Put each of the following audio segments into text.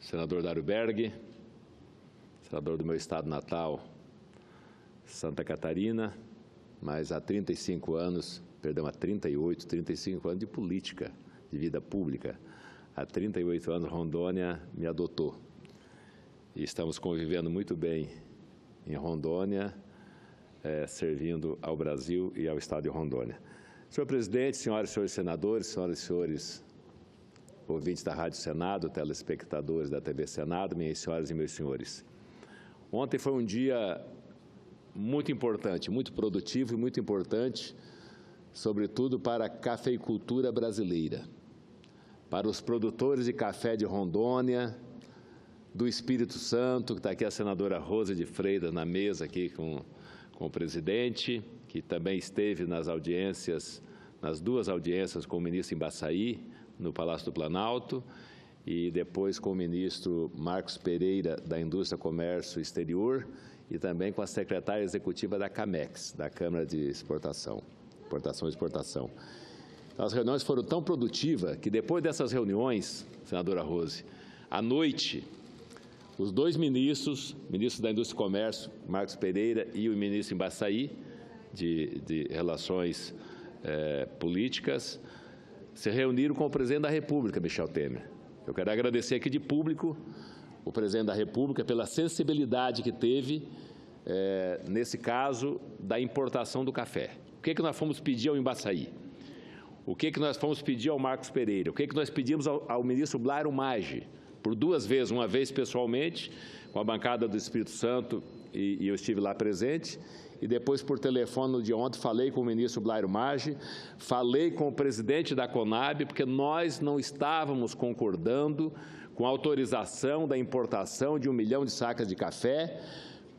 senador Dário Berg, senador do meu estado natal, Santa Catarina, mas há 35 anos, perdão, há 35 anos de política, de vida pública. Há 38 anos, Rondônia me adotou. E estamos convivendo muito bem em Rondônia, servindo ao Brasil e ao estado de Rondônia. Senhor presidente, senhoras e senhores senadores, senhoras e senhores ouvintes da Rádio Senado, telespectadores da TV Senado, minhas senhoras e meus senhores. Ontem foi um dia muito importante, muito produtivo e muito importante, sobretudo para a cafeicultura brasileira, para os produtores de café de Rondônia, do Espírito Santo, que está aqui a senadora Rosa de Freitas na mesa aqui com o presidente, que também esteve nas audiências, nas duas audiências com o ministro Embaçaí, no Palácio do Planalto, e depois com o ministro Marcos Pereira, da Indústria, Comércio Exterior, e também com a secretária executiva da CAMEX, da Câmara de Importação e Exportação. As reuniões foram tão produtivas que depois dessas reuniões, senadora Rose, à noite, os dois ministros, o ministro da Indústria e Comércio, Marcos Pereira, e o ministro Embaçaí, de Relações Políticas, se reuniram com o presidente da República, Michel Temer. Eu quero agradecer aqui de público o presidente da República pela sensibilidade que teve nesse caso da importação do café. O que nós fomos pedir ao Embaçaí? O que nós fomos pedir ao Marcos Pereira? O que nós pedimos ao ministro Blairo Maggi? Por duas vezes, uma vez pessoalmente, com a bancada do Espírito Santo, e eu estive lá presente, e depois por telefone no dia ontem falei com o ministro Blairo Maggi, falei com o presidente da Conab, porque nós não estávamos concordando com a autorização da importação de 1 milhão de sacas de café,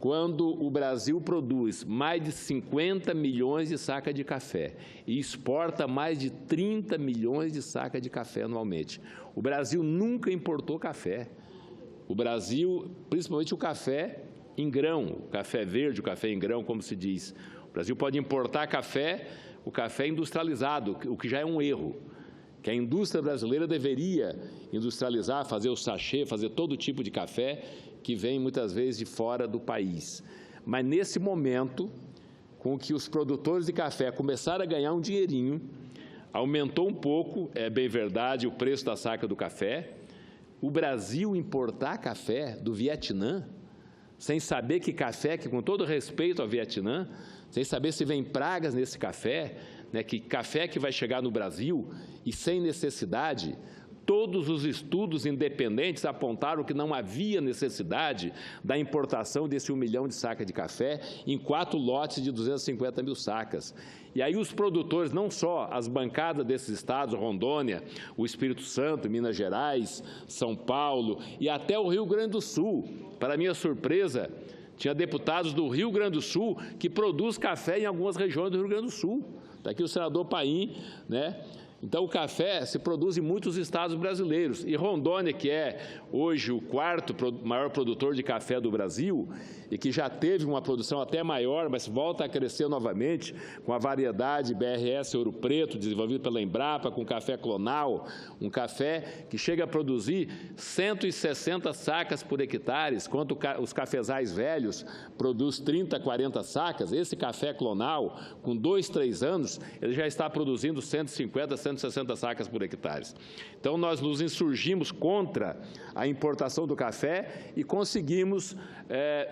quando o Brasil produz mais de 50 milhões de sacas de café e exporta mais de 30 milhões de sacas de café anualmente. O Brasil nunca importou café. O Brasil, principalmente o café em grão, o café verde, o café em grão, como se diz. O Brasil pode importar café, o café industrializado, o que já é um erro, que a indústria brasileira deveria industrializar, fazer o sachê, fazer todo tipo de café que vem muitas vezes de fora do país. Mas nesse momento, com que os produtores de café começaram a ganhar um dinheirinho, aumentou um pouco, é bem verdade, o preço da saca do café, o Brasil importar café do Vietnã, sem saber que café, que com todo respeito ao Vietnã, sem saber se vem pragas nesse café, né, que café que vai chegar no Brasil e sem necessidade, todos os estudos independentes apontaram que não havia necessidade da importação desse 1 milhão de sacas de café em 4 lotes de 250 mil sacas. E aí os produtores, não só as bancadas desses estados, Rondônia, o Espírito Santo, Minas Gerais, São Paulo e até o Rio Grande do Sul, para minha surpresa, tinha deputados do Rio Grande do Sul que produz café em algumas regiões do Rio Grande do Sul. Está aqui o senador Paim, né? Então, o café se produz em muitos estados brasileiros. E Rondônia, que é hoje o 4º maior produtor de café do Brasil e que já teve uma produção até maior, mas volta a crescer novamente com a variedade BRS Ouro Preto, desenvolvido pela Embrapa, com café clonal, um café que chega a produzir 160 sacas por hectare, enquanto os cafezais velhos produzem 30, 40 sacas. Esse café clonal, com 2, 3 anos, ele já está produzindo 150, 160 sacas por hectare. Então, nós nos insurgimos contra a importação do café e conseguimos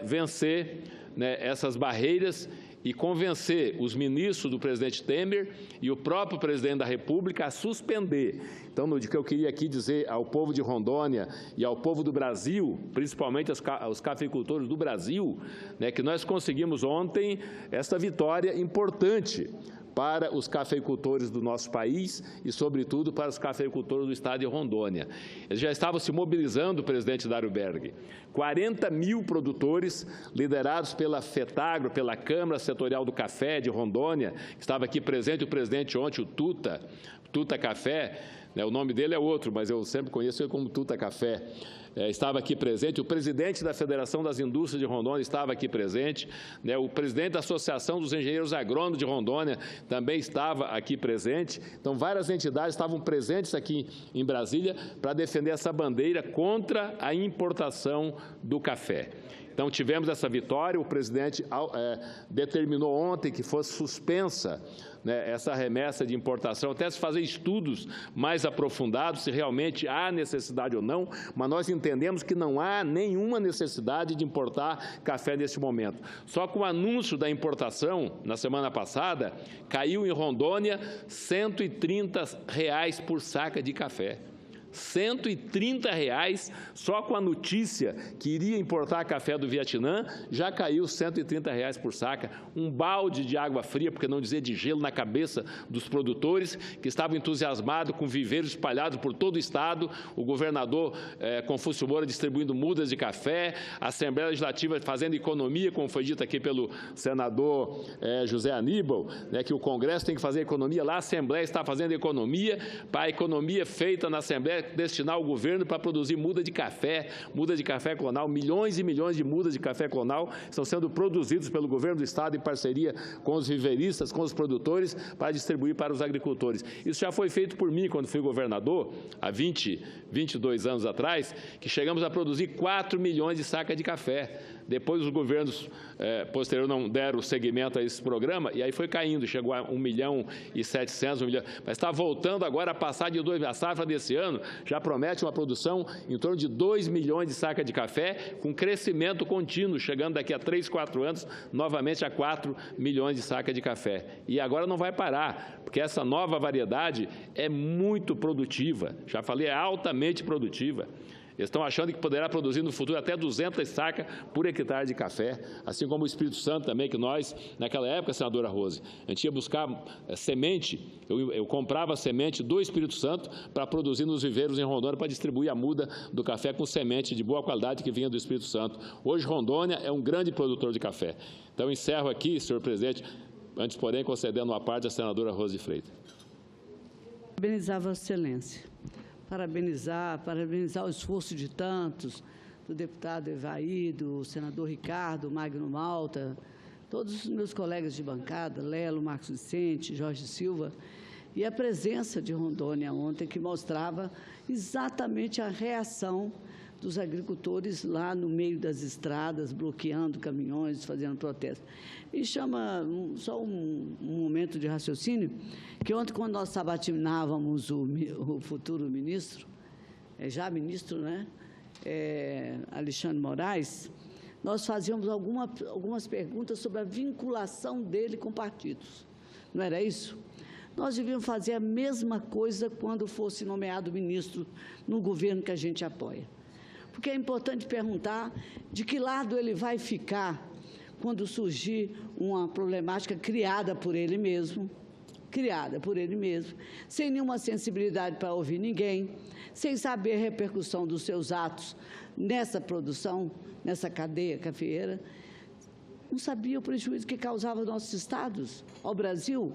vencer, né, essas barreiras e convencer os ministros do presidente Temer e o próprio presidente da República a suspender. Então, o que eu queria aqui dizer ao povo de Rondônia e ao povo do Brasil, principalmente aos cafeicultores do Brasil, né, que nós conseguimos ontem esta vitória importante para os cafeicultores do nosso país e, sobretudo, para os cafeicultores do estado de Rondônia. Eles já estavam se mobilizando, presidente Dário Berg. 40 mil produtores, liderados pela FETAGRO, pela Câmara Setorial do Café de Rondônia, estava aqui presente o presidente ontem, o Tuta Café, né, o nome dele é outro, mas eu sempre conheço ele como Tuta Café. estava aqui presente, o presidente da Federação das Indústrias de Rondônia estava aqui presente, né, o presidente da Associação dos Engenheiros Agrônomos de Rondônia também estava aqui presente. Então, várias entidades estavam presentes aqui em Brasília para defender essa bandeira contra a importação do café. Então, tivemos essa vitória, o presidente determinou ontem que fosse suspensa, né, essa remessa de importação, até se fazer estudos mais aprofundados, se realmente há necessidade ou não, mas nós entendemos que não há nenhuma necessidade de importar café nesse momento. Só com o anúncio da importação, na semana passada, caiu em Rondônia R$ 130 por saca de café. R$ 130 só com a notícia que iria importar café do Vietnã, já caiu R$ 130 por saca, um balde de água fria, porque não dizer de gelo, na cabeça dos produtores que estavam entusiasmados com viveiros espalhados por todo o estado, o governador Confúcio Moura distribuindo mudas de café, a Assembleia Legislativa fazendo economia, como foi dito aqui pelo senador José Aníbal, né, que o Congresso tem que fazer economia, lá a Assembleia está fazendo economia, para a economia feita na Assembleia destinar o governo para produzir muda de café clonal, milhões e milhões de mudas de café clonal estão sendo produzidos pelo governo do estado em parceria com os viveiristas, com os produtores, para distribuir para os agricultores. Isso já foi feito por mim quando fui governador, há 22 anos atrás, que chegamos a produzir 4 milhões de sacas de café. Depois os governos posteriores não deram seguimento a esse programa, e aí foi caindo, chegou a 1.700.000, 1 milhão, mas está voltando agora a passar de 2, a safra desse ano já promete uma produção em torno de 2 milhões de sacas de café, com crescimento contínuo, chegando daqui a 3, 4 anos, novamente a 4 milhões de sacas de café. E agora não vai parar, porque essa nova variedade é muito produtiva, já falei, é altamente produtiva. Eles estão achando que poderá produzir no futuro até 200 sacas por hectare de café, assim como o Espírito Santo também, que nós, naquela época, senadora Rose, a gente ia buscar semente, eu comprava semente do Espírito Santo para produzir nos viveiros em Rondônia, para distribuir a muda do café com semente de boa qualidade que vinha do Espírito Santo. Hoje, Rondônia é um grande produtor de café. Então, encerro aqui, senhor presidente, antes, porém, concedendo uma parte à senadora Rose de Freitas. Parabenizar Vossa Excelência. Parabenizar o esforço de tantos, do deputado Evaí, do senador Ricardo, Magno Malta, todos os meus colegas de bancada, Lelo, Marcos Vicente, Jorge Silva, e a presença de Rondônia ontem, que mostrava exatamente a reação dos agricultores lá no meio das estradas, bloqueando caminhões, fazendo protesto. E chama só um momento de raciocínio, que ontem, quando nós sabatinávamos o futuro ministro, já ministro, né, Alexandre Moraes, nós fazíamos algumas perguntas sobre a vinculação dele com partidos. Não era isso? Nós devíamos fazer a mesma coisa quando fosse nomeado ministro no governo que a gente apoia. Porque é importante perguntar de que lado ele vai ficar quando surgir uma problemática criada por ele mesmo, sem nenhuma sensibilidade para ouvir ninguém, sem saber a repercussão dos seus atos nessa produção, nessa cadeia cafeeira. Não sabia o prejuízo que causava aos nossos estados, ao Brasil,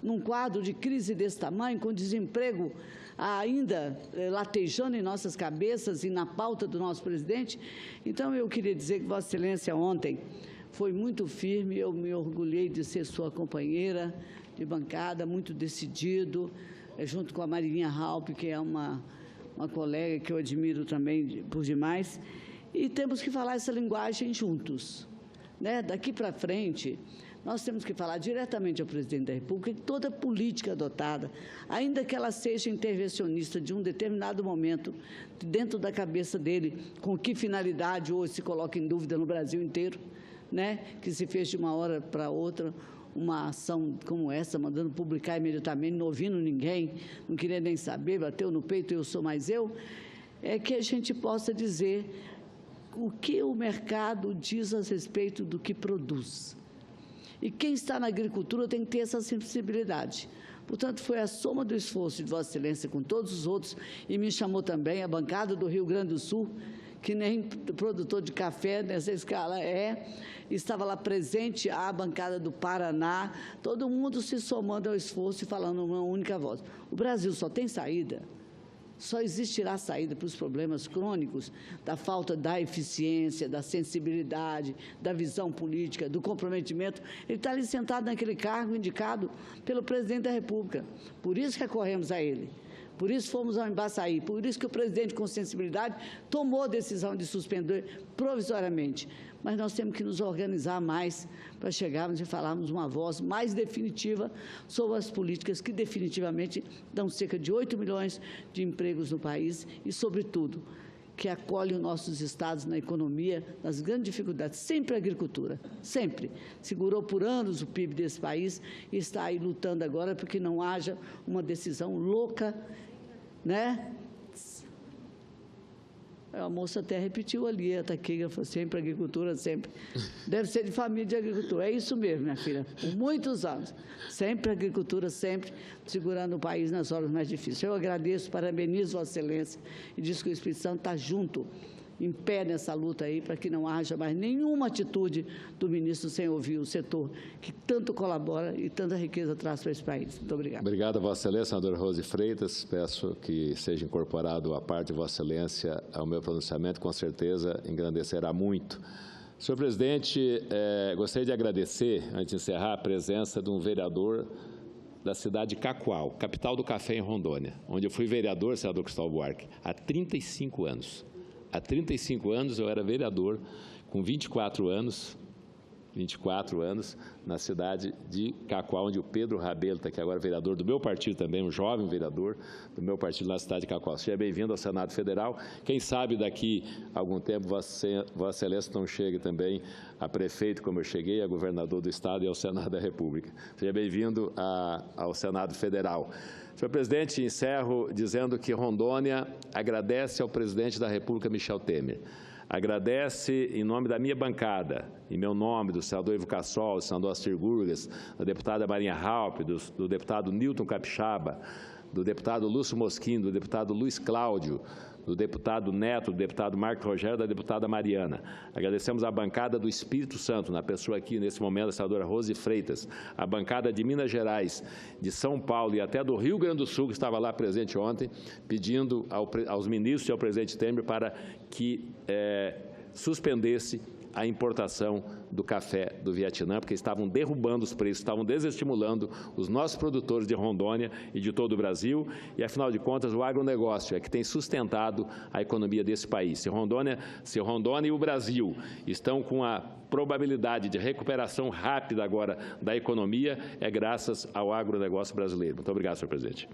num quadro de crise desse tamanho, com desemprego ainda latejando em nossas cabeças e na pauta do nosso presidente. Então, eu queria dizer que Vossa Excelência ontem foi muito firme, eu me orgulhei de ser sua companheira de bancada, muito decidido, junto com a Marilinha Raup, que é uma colega que eu admiro também por demais, e temos que falar essa linguagem juntos, né? Daqui para frente, nós temos que falar diretamente ao presidente da República que toda política adotada, ainda que ela seja intervencionista de um determinado momento, dentro da cabeça dele, com que finalidade hoje se coloca em dúvida no Brasil inteiro, né? Que se fez de uma hora para outra uma ação como essa, mandando publicar imediatamente, não ouvindo ninguém, não queria nem saber, bateu no peito, eu sou mais eu, é que a gente possa dizer o que o mercado diz a respeito do que produz. E quem está na agricultura tem que ter essa sensibilidade. Portanto, foi a soma do esforço de Vossa Excelência com todos os outros, e me chamou também a bancada do Rio Grande do Sul, que nem produtor de café nessa escala estava lá presente, a bancada do Paraná, todo mundo se somando ao esforço e falando uma única voz. O Brasil só tem saída Só existirá saída para os problemas crônicos da falta da eficiência, da sensibilidade, da visão política, do comprometimento. Ele está ali sentado naquele cargo indicado pelo presidente da República. Por isso recorremos a ele. Por isso fomos ao Embaçaí, por isso que o presidente, com sensibilidade, tomou a decisão de suspender provisoriamente. Mas nós temos que nos organizar mais para chegarmos e falarmos uma voz mais definitiva sobre as políticas que definitivamente dão cerca de 8 milhões de empregos no país e, sobretudo, que acolhe os nossos estados na economia, nas grandes dificuldades, sempre a agricultura, sempre. Segurou por anos o PIB desse país e está aí lutando agora para que não haja uma decisão louca, né? A moça até repetiu ali, a Taquiga falou, sempre agricultura, sempre. Deve ser de família de agricultura. É isso mesmo, minha filha, por muitos anos. Sempre agricultura, sempre segurando o país nas horas mais difíceis. Eu agradeço, parabenizo Vossa Excelência e diz que o Espírito Santo está junto, em pé nessa luta aí, para que não haja mais nenhuma atitude do ministro sem ouvir o setor que tanto colabora e tanta riqueza traz para esse país. Muito obrigada. Obrigado, Vossa Excelência, senadora Rose Freitas. Peço que seja incorporado a parte de Vossa Excelência ao meu pronunciamento, com certeza engrandecerá muito. Senhor presidente, gostaria de agradecer, antes de encerrar, a presença de um vereador da cidade de Cacoal, capital do café em Rondônia, onde eu fui vereador, senador Cristóvão Buarque, há 35 anos. Há 35 anos eu era vereador, com 24 anos, na cidade de Cacoal, onde o Pedro Rabelo está aqui agora, vereador do meu partido também, um jovem vereador do meu partido na cidade de Cacoal. Seja bem-vindo ao Senado Federal. Quem sabe daqui a algum tempo Vossa Excelência não chegue também a prefeito, como eu cheguei, a governador do Estado e ao Senado da República. Seja bem-vindo ao Senado Federal. Senhor presidente, encerro dizendo que Rondônia agradece ao presidente da República, Michel Temer. Agradece em nome da minha bancada, em meu nome, do senador Ivo Cassol, do senador Astir Gurgas, da deputada Marinha Halpe, do deputado Newton Capixaba, do deputado Lúcio Moschini, do deputado Luiz Cláudio, do deputado Neto, do deputado Marco Rogério, da deputada Mariana. Agradecemos a bancada do Espírito Santo, na pessoa aqui, nesse momento, a senadora Rose Freitas, a bancada de Minas Gerais, de São Paulo e até do Rio Grande do Sul, que estava lá presente ontem, pedindo aos ministros e ao presidente Temer para que suspendesse a importação do café do Vietnã, porque estavam derrubando os preços, estavam desestimulando os nossos produtores de Rondônia e de todo o Brasil. E, afinal de contas, o agronegócio é que tem sustentado a economia desse país. Se Rondônia e o Brasil estão com a probabilidade de recuperação rápida agora da economia, é graças ao agronegócio brasileiro. Muito obrigado, senhor presidente.